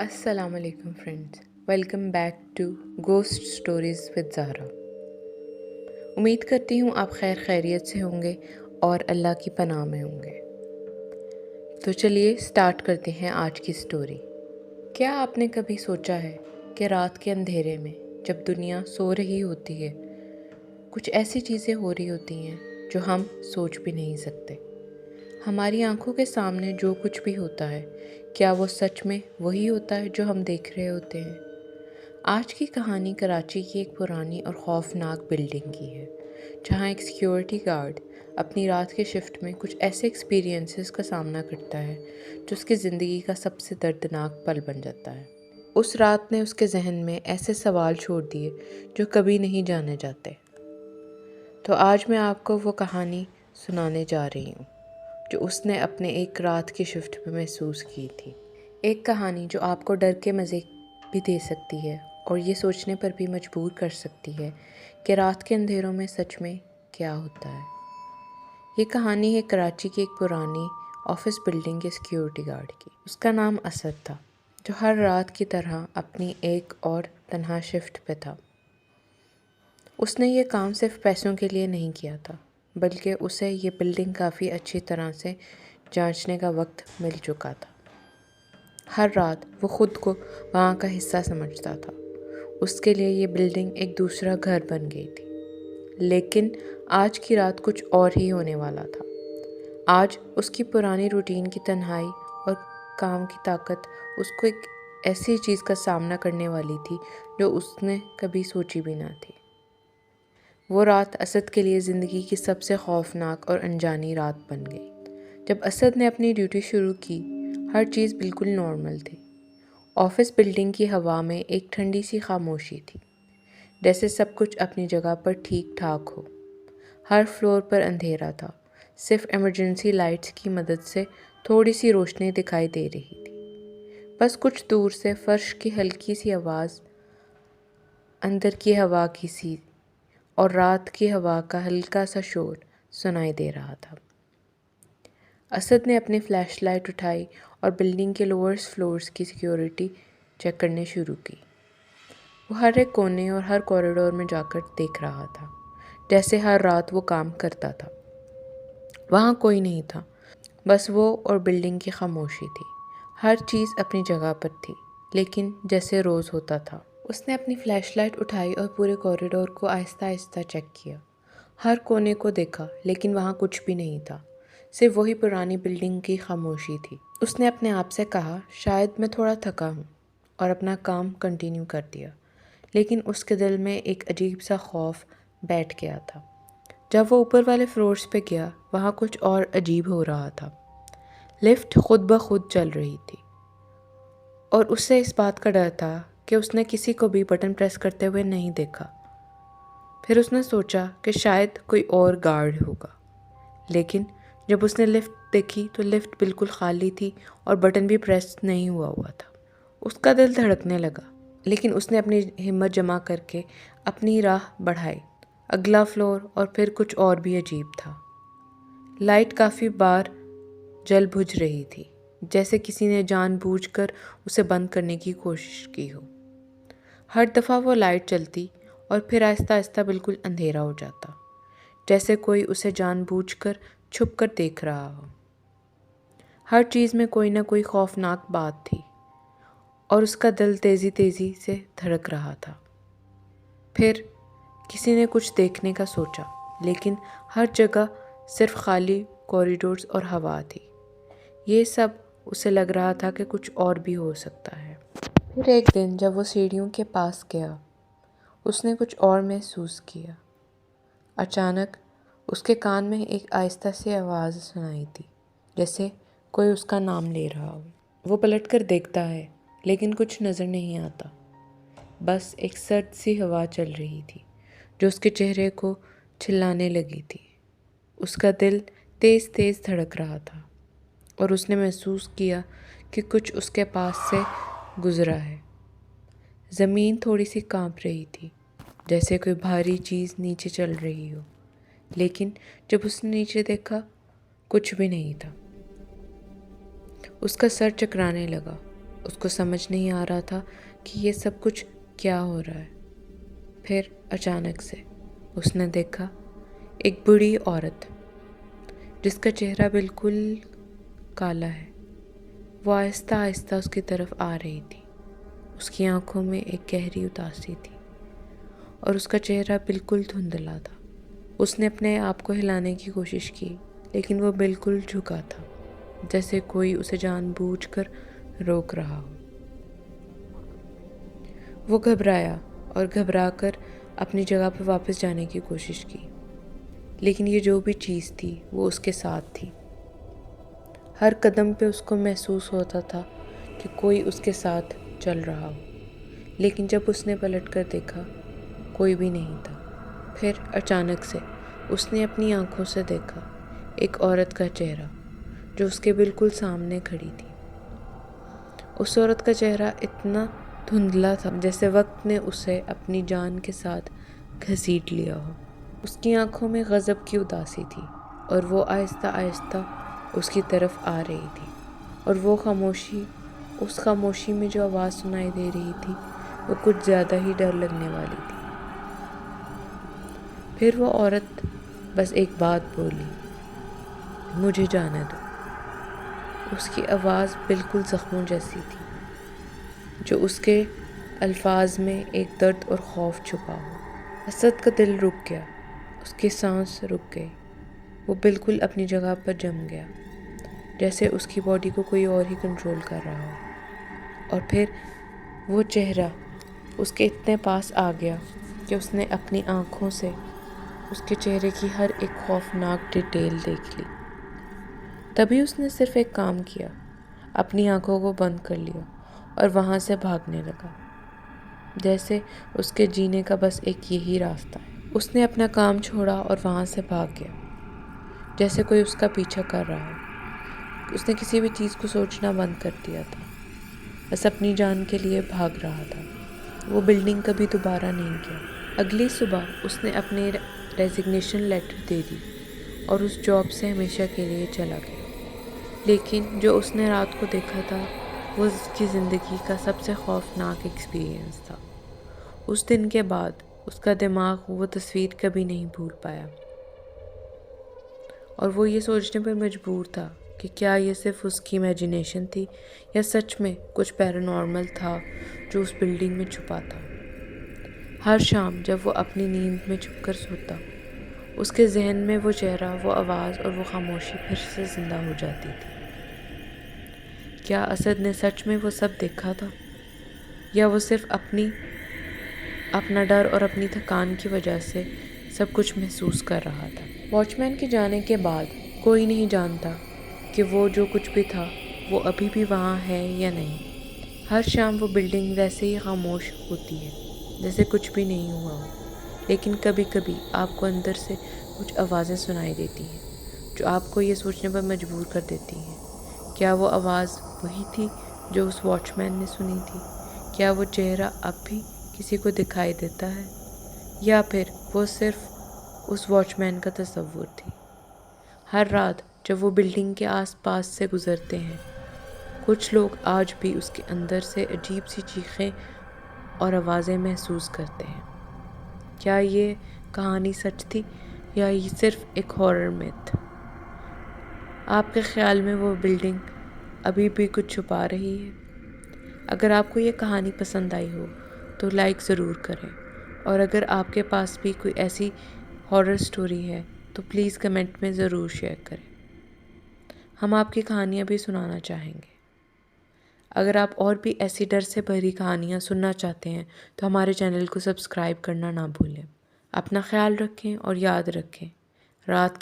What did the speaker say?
السلام علیکم friends, welcome back to ghost stories with Zahra. امید کرتی ہوں آپ خیر خیریت سے ہوں گے اور اللہ کی پناہ میں ہوں گے۔ تو چلیے سٹارٹ کرتے ہیں آج کی سٹوری۔ کیا آپ نے کبھی سوچا ہے کہ رات کے اندھیرے میں جب دنیا سو رہی ہوتی ہے، کچھ ایسی چیزیں ہو رہی ہوتی ہیں جو ہم سوچ بھی نہیں سکتے؟ ہماری آنکھوں کے سامنے جو کچھ بھی ہوتا ہے، کیا وہ سچ میں وہی ہوتا ہے جو ہم دیکھ رہے ہوتے ہیں؟ آج کی کہانی کراچی کی ایک پرانی اور خوفناک بلڈنگ کی ہے، جہاں ایک سیکیورٹی گارڈ اپنی رات کے شفٹ میں کچھ ایسے ایکسپیرینسز کا سامنا کرتا ہے جو اس کی زندگی کا سب سے دردناک پل بن جاتا ہے۔ اس رات نے اس کے ذہن میں ایسے سوال چھوڑ دیے جو کبھی نہیں جانے جاتے۔ تو آج میں آپ کو وہ کہانی سنانے جا رہی ہوں جو اس نے اپنے ایک رات کی شفٹ پہ محسوس کی تھی۔ ایک کہانی جو آپ کو ڈر کے مزے بھی دے سکتی ہے اور یہ سوچنے پر بھی مجبور کر سکتی ہے کہ رات کے اندھیروں میں سچ میں کیا ہوتا ہے۔ یہ کہانی ہے کراچی کی ایک پرانی آفس بلڈنگ کے سیکیورٹی گارڈ کی۔ اس کا نام اسد تھا، جو ہر رات کی طرح اپنی ایک اور تنہا شفٹ پہ تھا۔ اس نے یہ کام صرف پیسوں کے لیے نہیں کیا تھا، بلکہ اسے یہ بلڈنگ کافی اچھی طرح سے جانچنے کا وقت مل چکا تھا۔ ہر رات وہ خود کو وہاں کا حصہ سمجھتا تھا۔ اس کے لیے یہ بلڈنگ ایک دوسرا گھر بن گئی تھی۔ لیکن آج کی رات کچھ اور ہی ہونے والا تھا۔ آج اس کی پرانی روٹین کی تنہائی اور کام کی طاقت اس کو ایک ایسی چیز کا سامنا کرنے والی تھی جو اس نے کبھی سوچی بھی نہ تھی۔ وہ رات اسد کے لیے زندگی کی سب سے خوفناک اور انجانی رات بن گئی۔ جب اسد نے اپنی ڈیوٹی شروع کی، ہر چیز بالکل نارمل تھی۔ آفس بلڈنگ کی ہوا میں ایک ٹھنڈی سی خاموشی تھی، جیسے سب کچھ اپنی جگہ پر ٹھیک ٹھاک ہو۔ ہر فلور پر اندھیرا تھا، صرف ایمرجنسی لائٹس کی مدد سے تھوڑی سی روشنی دکھائی دے رہی تھی۔ بس کچھ دور سے فرش کی ہلکی سی آواز، اندر کی ہوا کی سی اور رات کی ہوا کا ہلکا سا شور سنائی دے رہا تھا۔ اسد نے اپنی فلیش لائٹ اٹھائی اور بلڈنگ کے لوورس فلورز کی سیکیورٹی چیک کرنے شروع کی۔ وہ ہر ایک کونے اور ہر کوریڈور میں جا کر دیکھ رہا تھا، جیسے ہر رات وہ کام کرتا تھا۔ وہاں کوئی نہیں تھا، بس وہ اور بلڈنگ کی خاموشی تھی۔ ہر چیز اپنی جگہ پر تھی، لیکن جیسے روز ہوتا تھا۔ اس نے اپنی فلیش لائٹ اٹھائی اور پورے کوریڈور کو آہستہ آہستہ چیک کیا۔ ہر کونے کو دیکھا، لیکن وہاں کچھ بھی نہیں تھا، صرف وہی پرانی بلڈنگ کی خاموشی تھی۔ اس نے اپنے آپ سے کہا، شاید میں تھوڑا تھکا ہوں، اور اپنا کام کنٹینیو کر دیا۔ لیکن اس کے دل میں ایک عجیب سا خوف بیٹھ گیا تھا۔ جب وہ اوپر والے فلورز پہ گیا، وہاں کچھ اور عجیب ہو رہا تھا۔ لفٹ خود بخود چل رہی تھی، اور اس سے اس بات کا ڈر تھا کہ اس نے کسی کو بھی بٹن پریس کرتے ہوئے نہیں دیکھا۔ پھر اس نے سوچا کہ شاید کوئی اور گارڈ ہوگا، لیکن جب اس نے لفٹ دیکھی تو لفٹ بالکل خالی تھی اور بٹن بھی پریس نہیں ہوا تھا۔ اس کا دل دھڑکنے لگا، لیکن اس نے اپنی ہمت جمع کر کے اپنی راہ بڑھائی۔ اگلا فلور اور پھر کچھ اور بھی عجیب تھا۔ لائٹ کافی بار جل بجھ رہی تھی، جیسے کسی نے جان بوجھ کر اسے بند کرنے کی کوشش کی ہو۔ ہر دفعہ وہ لائٹ جلتی اور پھر آہستہ آہستہ بالکل اندھیرا ہو جاتا، جیسے کوئی اسے جان بوجھ کر چھپ کر دیکھ رہا ہو۔ ہر چیز میں کوئی نہ کوئی خوفناک بات تھی، اور اس کا دل تیزی تیزی سے دھڑک رہا تھا۔ پھر کسی نے کچھ دیکھنے کا سوچا، لیکن ہر جگہ صرف خالی کوریڈورز اور ہوا تھی۔ یہ سب اسے لگ رہا تھا کہ کچھ اور بھی ہو سکتا ہے۔ پھر ایک دن جب وہ سیڑھیوں کے پاس گیا، اس نے کچھ اور محسوس کیا۔ اچانک اس کے کان میں ایک آہستہ سی آواز سنائی دی، جیسے کوئی اس کا نام لے رہا ہو۔ وہ پلٹ کر دیکھتا ہے، لیکن کچھ نظر نہیں آتا۔ بس ایک سرد سی ہوا چل رہی تھی جو اس کے چہرے کو چھلانے لگی تھی۔ اس کا دل تیز تیز دھڑک رہا تھا، اور اس نے محسوس کیا کہ کچھ اس کے پاس سے گزرا ہے۔ زمین تھوڑی سی کانپ رہی تھی، جیسے کوئی بھاری چیز نیچے چل رہی ہو، لیکن جب اس نے نیچے دیکھا، کچھ بھی نہیں تھا۔ اس کا سر چکرانے لگا، اس کو سمجھ نہیں آ رہا تھا کہ یہ سب کچھ کیا ہو رہا ہے۔ پھر اچانک سے اس نے دیکھا ایک بوڑھی عورت جس کا چہرہ بالکل کالا ہے، وہ آہستہ آہستہ اس کی طرف آ رہی تھی۔ اس کی آنکھوں میں ایک گہری اداسی تھی اور اس کا چہرہ بالکل دھندلا تھا۔ اس نے اپنے آپ کو ہلانے کی کوشش کی لیکن وہ بالکل جھکا تھا، جیسے کوئی اسے جان بوجھ کر روک رہا ہو۔ وہ گھبرایا اور گھبرا کر اپنی جگہ پر واپس جانے کی کوشش کی، لیکن یہ جو بھی چیز تھی وہ اس کے ساتھ تھی۔ ہر قدم پہ اس کو محسوس ہوتا تھا کہ کوئی اس کے ساتھ چل رہا ہو، لیکن جب اس نے پلٹ کر دیکھا کوئی بھی نہیں تھا۔ پھر اچانک سے اس نے اپنی آنکھوں سے دیکھا ایک عورت کا چہرہ جو اس کے بالکل سامنے کھڑی تھی۔ اس عورت کا چہرہ اتنا دھندلا تھا جیسے وقت نے اسے اپنی جان کے ساتھ گھسیٹ لیا ہو۔ اس کی آنکھوں میں غضب کی اداسی تھی اور وہ آہستہ آہستہ اس کی طرف آ رہی تھی، اور وہ اس خاموشی میں جو آواز سنائی دے رہی تھی وہ کچھ زیادہ ہی ڈر لگنے والی تھی۔ پھر وہ عورت بس ایک بات بولی، مجھے جانے دو۔ اس کی آواز بالکل زخموں جیسی تھی، جو اس کے الفاظ میں ایک درد اور خوف چھپا ہو۔ اسد کا دل رک گیا، اس کی سانس رک گئی، وہ بالکل اپنی جگہ پر جم گیا، جیسے اس کی باڈی کو کوئی اور ہی کنٹرول کر رہا ہو۔ اور پھر وہ چہرہ اس کے اتنے پاس آ گیا کہ اس نے اپنی آنکھوں سے اس کے چہرے کی ہر ایک خوفناک ڈیٹیل دیکھ لی۔ تبھی اس نے صرف ایک کام کیا، اپنی آنکھوں کو بند کر لیا اور وہاں سے بھاگنے لگا، جیسے اس کے جینے کا بس ایک یہی راستہ ہے۔ اس نے اپنا کام چھوڑا اور وہاں سے بھاگ گیا، جیسے کوئی اس کا پیچھا کر رہا ہو۔ اس نے کسی بھی چیز کو سوچنا بند کر دیا تھا، بس اپنی جان کے لیے بھاگ رہا تھا۔ وہ بلڈنگ کبھی دوبارہ نہیں گیا۔ اگلی صبح اس نے اپنی ریزگنیشن لیٹر دے دی اور اس جاب سے ہمیشہ کے لیے چلا گیا۔ لیکن جو اس نے رات کو دیکھا تھا وہ اس کی زندگی کا سب سے خوفناک ایکسپیرینس تھا۔ اس دن کے بعد اس کا دماغ وہ تصویر کبھی نہیں بھول پایا، اور وہ یہ سوچنے پر مجبور تھا کہ کیا یہ صرف اس کی امیجینیشن تھی یا سچ میں کچھ پیرانارمل تھا جو اس بلڈنگ میں چھپا تھا۔ ہر شام جب وہ اپنی نیند میں چھپ کر سوتا، اس کے ذہن میں وہ چہرہ، وہ آواز اور وہ خاموشی پھر سے زندہ ہو جاتی تھی۔ کیا اسد نے سچ میں وہ سب دیکھا تھا، یا وہ صرف اپنا ڈر اور اپنی تھکان کی وجہ سے سب کچھ محسوس کر رہا تھا؟ واچ مین کے جانے کے بعد کوئی نہیں جانتا کہ وہ جو کچھ بھی تھا وہ ابھی بھی وہاں ہے یا نہیں۔ ہر شام وہ بلڈنگ ویسے ہی خاموش ہوتی ہے جیسے کچھ بھی نہیں ہوا ہو، لیکن کبھی کبھی آپ کو اندر سے کچھ آوازیں سنائی دیتی ہیں جو آپ کو یہ سوچنے پر مجبور کر دیتی ہیں، کیا وہ آواز وہی تھی جو اس واچ مین نے سنی تھی؟ کیا وہ چہرہ اب بھی کسی کو دکھائی دیتا ہے، یا پھر وہ صرف اس واچ مین کا تصور تھی؟ ہر رات جب وہ بلڈنگ کے آس پاس سے گزرتے ہیں، کچھ لوگ آج بھی اس کے اندر سے عجیب سی چیخیں اور آوازیں محسوس کرتے ہیں۔ کیا یہ کہانی سچ تھی یا یہ صرف ایک ہارر میتھ؟ آپ کے خیال میں وہ بلڈنگ ابھی بھی کچھ چھپا رہی ہے؟ اگر آپ کو یہ کہانی پسند آئی ہو تو لائک ضرور کریں، اور اگر آپ کے پاس بھی کوئی ایسی ہارر سٹوری ہے تو پلیز کمنٹ میں ضرور شیئر کریں، ہم آپ کی کہانیاں بھی سنانا چاہیں گے۔ اگر آپ اور بھی ایسی ڈر سے بھری کہانیاں سننا چاہتے ہیں تو ہمارے چینل کو سبسکرائب کرنا نہ بھولیں۔ اپنا خیال رکھیں اور یاد رکھیں، رات کے